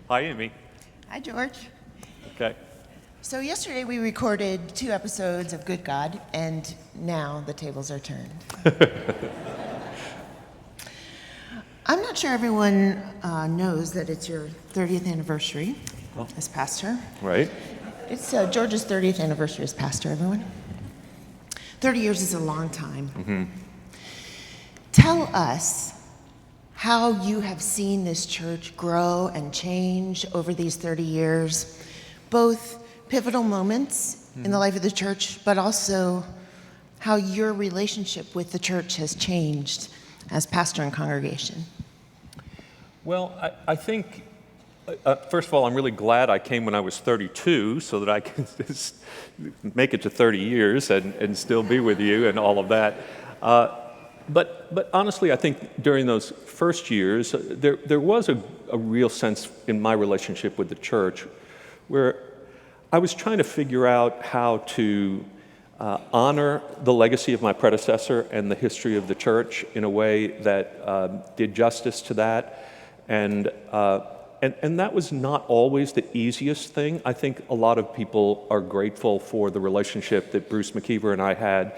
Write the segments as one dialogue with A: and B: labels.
A: Hi, Amy.
B: Hi, George.
A: Okay.
B: So yesterday we recorded 2 episodes of Good God, and now the tables are turned. I'm not sure everyone knows that it's your 30th anniversary as pastor.
A: Right.
B: It's George's 30th anniversary as pastor, everyone. 30 years is a long time.
A: Mm-hmm.
B: Tell us how you have seen this church grow and change over these 30 years, both pivotal moments in the life of the church, but also how your relationship with the church has changed as pastor and congregation.
A: Well, I think, first of all, I'm really glad I came when I was 32 so that I can just make it to 30 years and still be with you and all of that. But honestly, I think during those first years, there was a real sense in my relationship with the church where I was trying to figure out how to honor the legacy of my predecessor and the history of the church in a way that did justice to that. And that was not always the easiest thing. I think a lot of people are grateful for the relationship that Bruce McKeever and I had,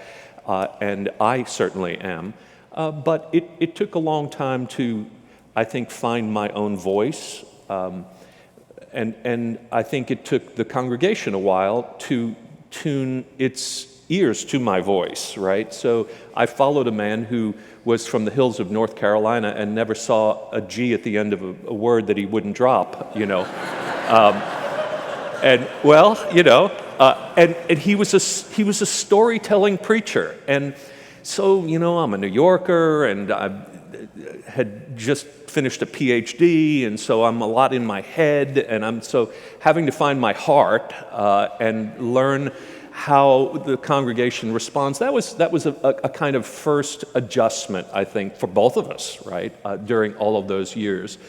A: and I certainly am. But it took a long time to, I think, find my own voice. And I think it took the congregation a while to tune its ears to my voice, right? So I followed a man who was from the hills of North Carolina and never saw a G at the end of a word that he wouldn't drop, you know. And well, you know, and he was a storytelling preacher. And so, you know, I'm a New Yorker and I had just finished a PhD, and so I'm a lot in my head, and I'm so having to find my heart and learn how the congregation responds. That was a kind of first adjustment, I think, for both of us, right, during all of those years.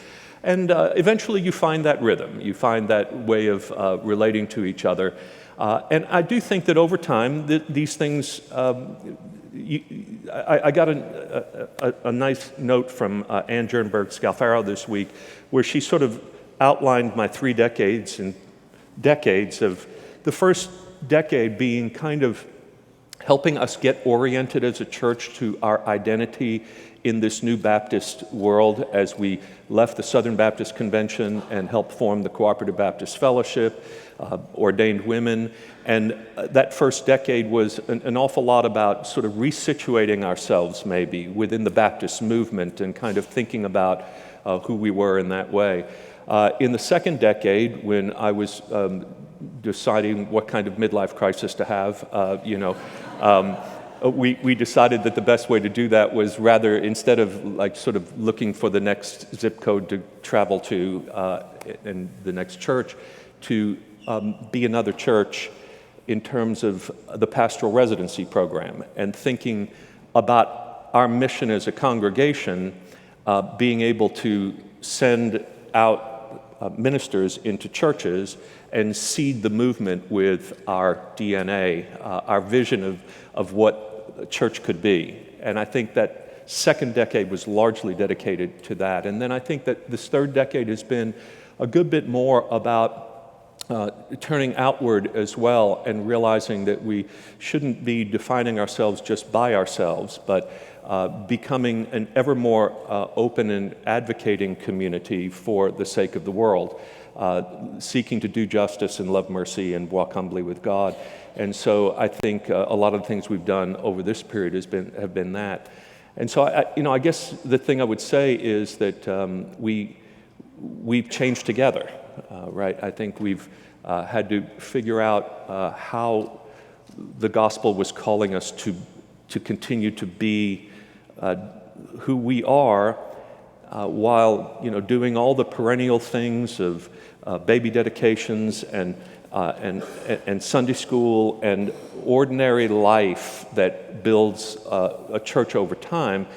A: And eventually you find that rhythm, you find that way of relating to each other. And I do think that over time, these things, I got a nice note from Ann Jernberg Scalfaro this week, where she sort of outlined my 3 decades and decades of the first decade being kind of helping us get oriented as a church to our identity in this new Baptist world as we left the Southern Baptist Convention and helped form the Cooperative Baptist Fellowship, ordained women. And that first decade was an awful lot about sort of resituating ourselves maybe within the Baptist movement and kind of thinking about who we were in that way. In the second decade, when I was deciding what kind of midlife crisis to have, we decided that the best way to do that was rather, instead of like sort of looking for the next zip code to travel to and the next church, to be another church in terms of the pastoral residency program and thinking about our mission as a congregation, being able to send out ministers into churches and seed the movement with our DNA, our vision of what a church could be. And I think that second decade was largely dedicated to that. And then I think that this third decade has been a good bit more about turning outward as well and realizing that we shouldn't be defining ourselves just by ourselves, but becoming an ever more open and advocating community for the sake of the world, seeking to do justice and love mercy and walk humbly with God. And so I think a lot of the things we've done over this period have been that. And so I guess the thing I would say is that we've changed together, right? I think we've had to figure out how the gospel was calling us to continue to be who we are, while doing all the perennial things of baby dedications and Sunday school and ordinary life that builds a church over time,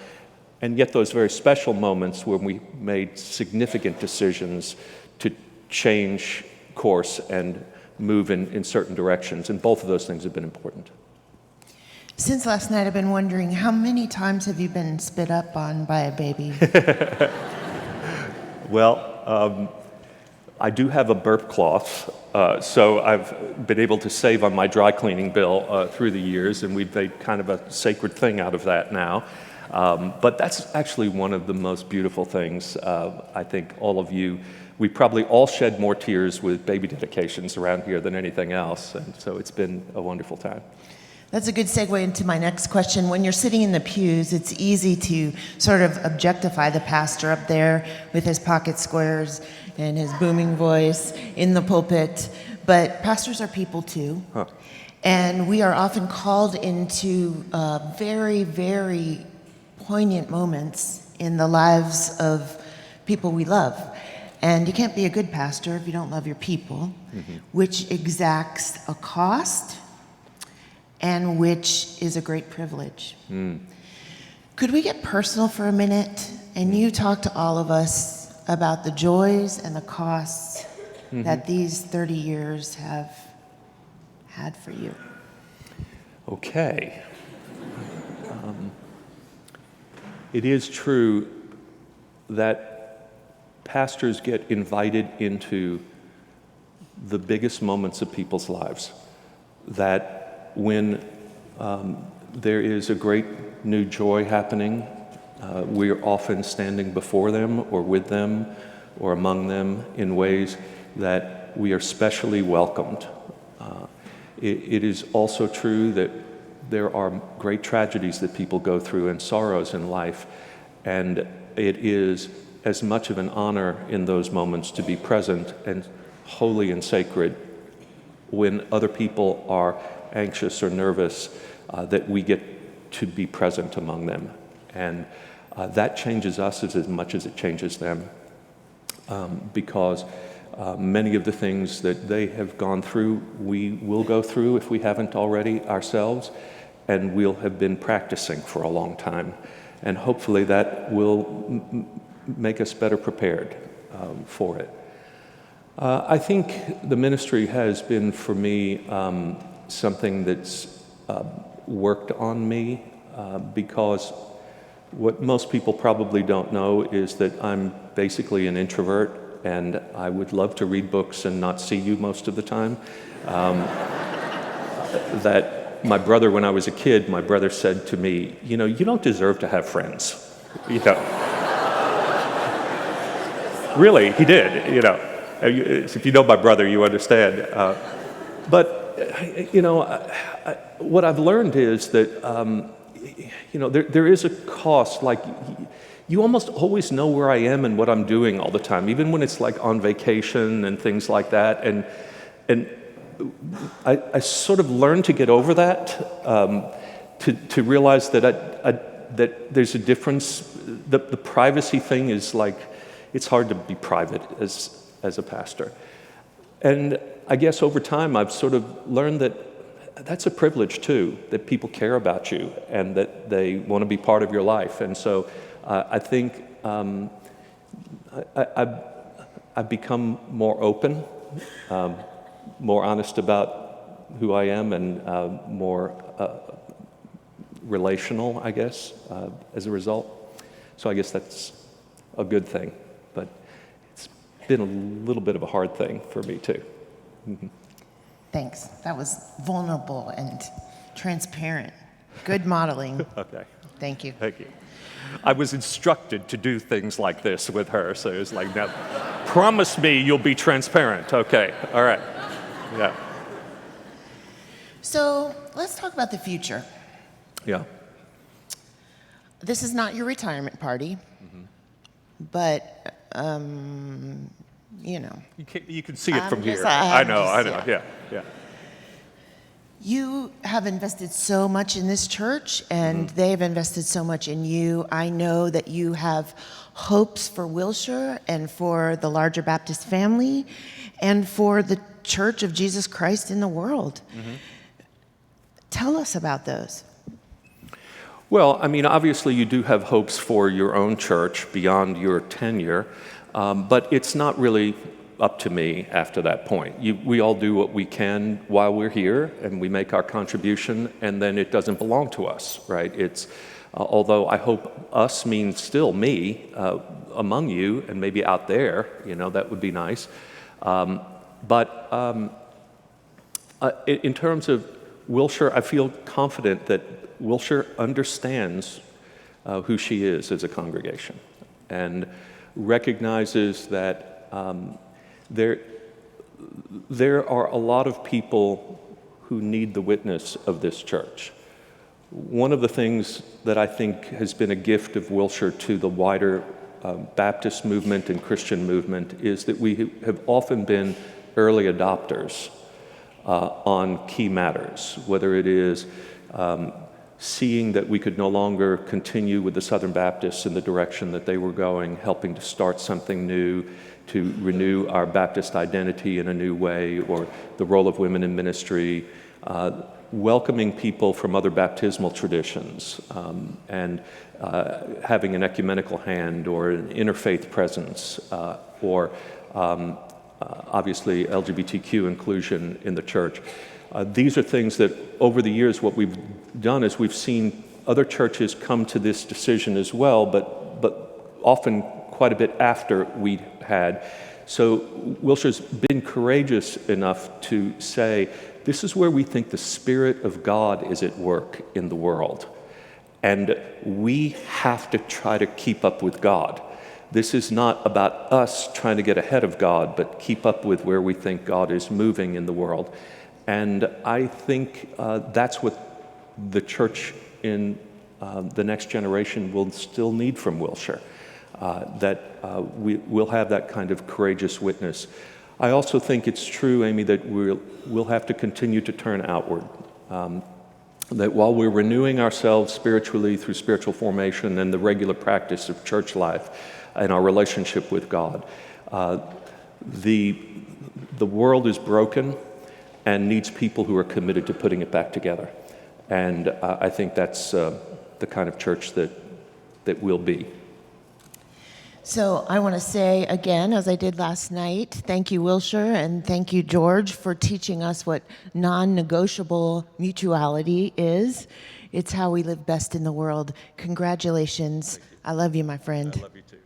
A: and yet those very special moments when we made significant decisions to change course and move in certain directions, and both of those things have been important.
B: Since last night, I've been wondering, how many times have you been spit up on by a baby?
A: Well, I do have a burp cloth, so I've been able to save on my dry cleaning bill through the years, and we've made kind of a sacred thing out of that now. But that's actually one of the most beautiful things. I think all of you, we probably all shed more tears with baby dedications around here than anything else, and so it's been a wonderful time.
B: That's a good segue into my next question. When you're sitting in the pews, it's easy to sort of objectify the pastor up there with his pocket squares and his booming voice in the pulpit, but pastors are people too.
A: Huh.
B: And we are often called into very, very poignant moments in the lives of people we love. And you can't be a good pastor if you don't love your people, which exacts a cost and which is a great privilege. Could we get personal for a minute and you talk to all of us about the joys and the costs that these 30 years have had for you?
A: Okay. It is true that pastors get invited into the biggest moments of people's lives, that when there is a great new joy happening, we're often standing before them or with them or among them in ways that we are specially welcomed. It is also true that there are great tragedies that people go through and sorrows in life, and it is as much of an honor in those moments to be present and holy and sacred when other people are anxious or nervous, that we get to be present among them. And that changes us as much as it changes them, because many of the things that they have gone through, we will go through if we haven't already ourselves, and we'll have been practicing for a long time. And hopefully that will make us better prepared for it. I think the ministry has been, for me, something that's worked on me, because what most people probably don't know is that I'm basically an introvert, and I would love to read books and not see you most of the time. That my brother, when I was a kid, my brother said to me, you don't deserve to have friends. Really, he did, If you know my brother, you understand. But what I've learned is that, there is a cost. Like, you almost always know where I am and what I'm doing all the time, even when it's like on vacation and things like that. And I sort of learned to get over that, to realize that that there's a difference. The privacy thing is like, it's hard to be private as a pastor. And I guess over time I've sort of learned that that's a privilege too, that people care about you and that they want to be part of your life. And so I think I've become more open, more honest about who I am, and more relational, I guess, as a result. So I guess that's a good thing, but it's been a little bit of a hard thing for me too.
B: Thanks. That was vulnerable and transparent. Good modeling.
A: Okay.
B: Thank you.
A: Thank you. I was instructed to do things like this with her, so it was like, now, promise me you'll be transparent. Okay, all right. Yeah.
B: So let's talk about the future.
A: Yeah.
B: This is not your retirement party, but,
A: You can see it from here.
B: I
A: I know,
B: yeah.
A: yeah.
B: You have invested so much in this church, and they've invested so much in you. I know that you have hopes for Wilshire and for the larger Baptist family and for the Church of Jesus Christ in the world. Tell us about those.
A: Well, I mean, obviously you do have hopes for your own church beyond your tenure, but it's not really up to me after that point. We all do what we can while we're here, and we make our contribution, and then it doesn't belong to us, right? It's although I hope us means still me among you and maybe out there, that would be nice. But in terms of Wilshire, I feel confident that Wilshire understands who she is as a congregation and recognizes that there are a lot of people who need the witness of this church. One of the things that I think has been a gift of Wilshire to the wider Baptist movement and Christian movement is that we have often been early adopters on key matters, whether it is seeing that we could no longer continue with the Southern Baptists in the direction that they were going, helping to start something new, to renew our Baptist identity in a new way, or the role of women in ministry, welcoming people from other baptismal traditions, and having an ecumenical hand or an interfaith presence, or obviously LGBTQ inclusion in the church. These are things that over the years what we've done is we've seen other churches come to this decision as well, but often quite a bit after we had. So Wilshire's been courageous enough to say, this is where we think the Spirit of God is at work in the world. And we have to try to keep up with God. This is not about us trying to get ahead of God, but keep up with where we think God is moving in the world. And I think that's what the church in the next generation will still need from Wilshire, that we'll have that kind of courageous witness. I also think it's true, Amy, that we'll have to continue to turn outward. That while we're renewing ourselves spiritually through spiritual formation and the regular practice of church life and our relationship with God, the world is broken and needs people who are committed to putting it back together. And I think that's the kind of church that we'll be.
B: So I want to say again, as I did last night, thank you, Wilshire, and thank you, George, for teaching us what non-negotiable mutuality is. It's how we live best in the world. Congratulations. I love you, my friend.
A: I love you too.